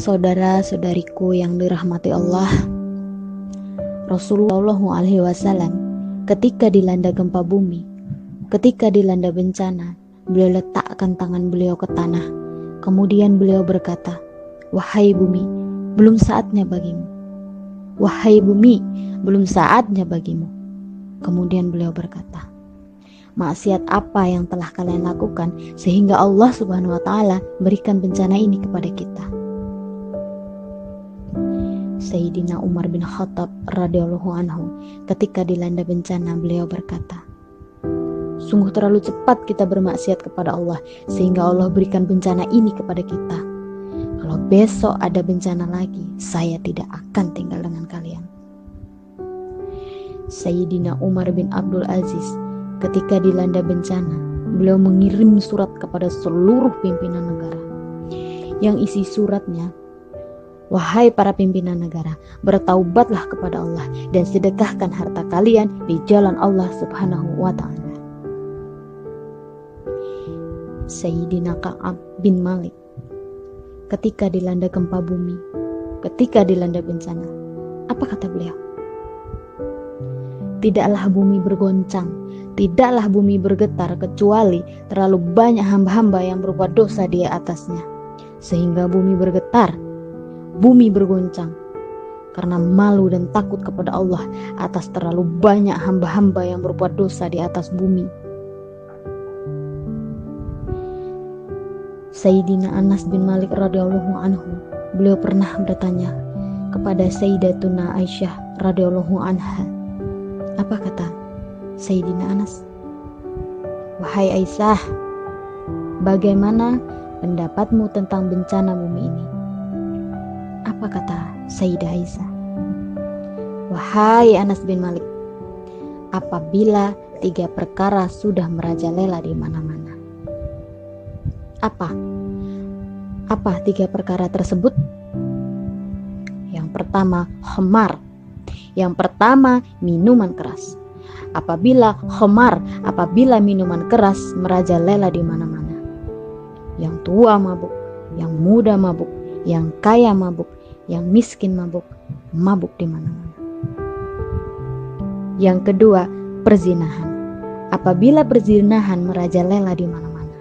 Saudara-saudariku yang dirahmati Allah, Rasulullah SAW ketika dilanda gempa bumi, ketika dilanda bencana, beliau letakkan tangan beliau ke tanah. Kemudian beliau berkata, "Wahai bumi, belum saatnya bagimu. Wahai bumi, belum saatnya bagimu." Kemudian beliau berkata, "Maksiat apa yang telah kalian lakukan sehingga Allah Subhanahu wa Ta'ala berikan bencana ini kepada kita?" Sayyidina Umar bin Khattab radhiyallahu anhu ketika dilanda bencana, beliau berkata, "Sungguh terlalu cepat kita bermaksiat kepada Allah sehingga Allah berikan bencana ini kepada kita. Kalau besok ada bencana lagi, saya tidak akan tinggal dengan kalian." Sayyidina Umar bin Abdul Aziz ketika dilanda bencana, beliau mengirim surat kepada seluruh pimpinan negara yang isi suratnya, "Wahai para pimpinan negara, bertaubatlah kepada Allah dan sedekahkan harta kalian di jalan Allah Subhanahu wa Ta'ala." Sayyidina Ka'ab bin Malik ketika dilanda gempa bumi, ketika dilanda bencana, apa kata beliau? "Tidaklah bumi bergoncang, tidaklah bumi bergetar kecuali terlalu banyak hamba-hamba yang berbuat dosa di atasnya, sehingga bumi bergetar, bumi bergoncang karena malu dan takut kepada Allah atas terlalu banyak hamba-hamba yang berbuat dosa di atas bumi." Sayyidina Anas bin Malik radhiyallahu anhu, beliau pernah bertanya kepada Sayyidatuna Aisyah radhiyallahu anha. Apa kata Sayyidina Anas? "Wahai Aisyah, bagaimana pendapatmu tentang bencana bumi ini?" Apa kata Sayyidah Aisyah? "Wahai Anas bin Malik, apabila 3 perkara sudah merajalela di mana-mana." Apa 3 perkara tersebut? Yang pertama, khamar. Yang pertama, minuman keras. Apabila minuman keras merajalela di mana-mana, yang tua mabuk, yang muda mabuk, yang kaya mabuk, yang miskin mabuk, mabuk di mana-mana. Yang kedua, perzinahan. Apabila perzinahan merajalela di mana-mana,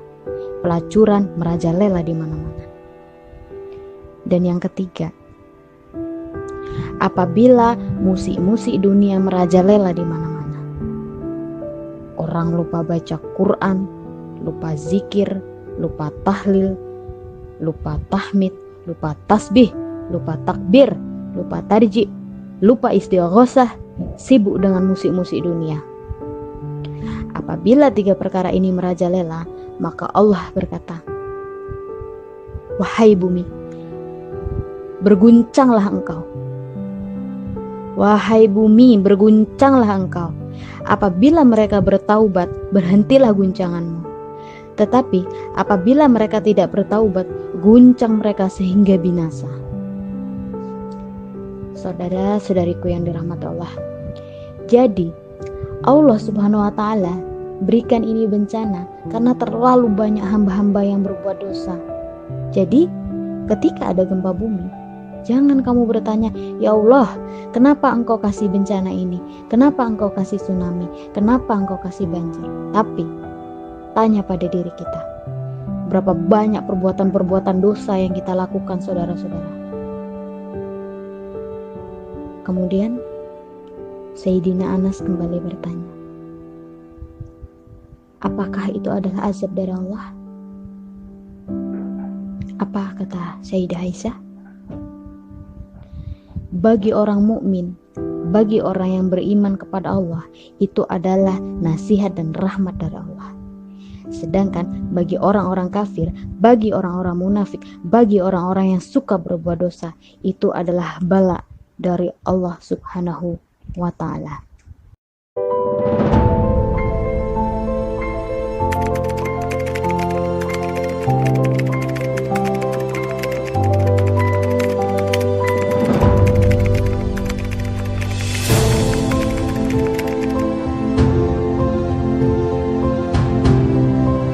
pelacuran merajalela di mana-mana. Dan yang ketiga, apabila musik-musik dunia merajalela di mana-mana, orang lupa baca Quran, lupa zikir, lupa tahlil, lupa tahmid, lupa tasbih, lupa takbir, lupa tarjih, lupa istighosah, sibuk dengan musik-musik dunia. Apabila 3 perkara ini merajalela, maka Allah berkata, "Wahai bumi, berguncanglah engkau. Wahai bumi, berguncanglah engkau. Apabila mereka bertaubat, berhentilah guncanganmu. Tetapi apabila mereka tidak bertaubat, guncang mereka sehingga binasa." Saudara-saudariku yang dirahmati Allah, jadi Allah Subhanahu wa Ta'ala berikan ini bencana karena terlalu banyak hamba-hamba yang berbuat dosa. Jadi ketika ada gempa bumi, jangan kamu bertanya, "Ya Allah, kenapa engkau kasih bencana ini? Kenapa engkau kasih tsunami? Kenapa engkau kasih banjir?" Tapi tanya pada diri kita, berapa banyak perbuatan-perbuatan dosa yang kita lakukan, saudara-saudara. Kemudian Sayyidina Anas kembali bertanya, apakah itu adalah azab dari Allah? Apa kata Sayyidah Aisyah? Bagi orang mukmin, bagi orang yang beriman kepada Allah, itu adalah nasihat dan rahmat dari Allah. Sedangkan bagi orang-orang kafir, bagi orang-orang munafik, bagi orang-orang yang suka berbuat dosa, itu adalah bala dari Allah Subhanahu wa Ta'ala.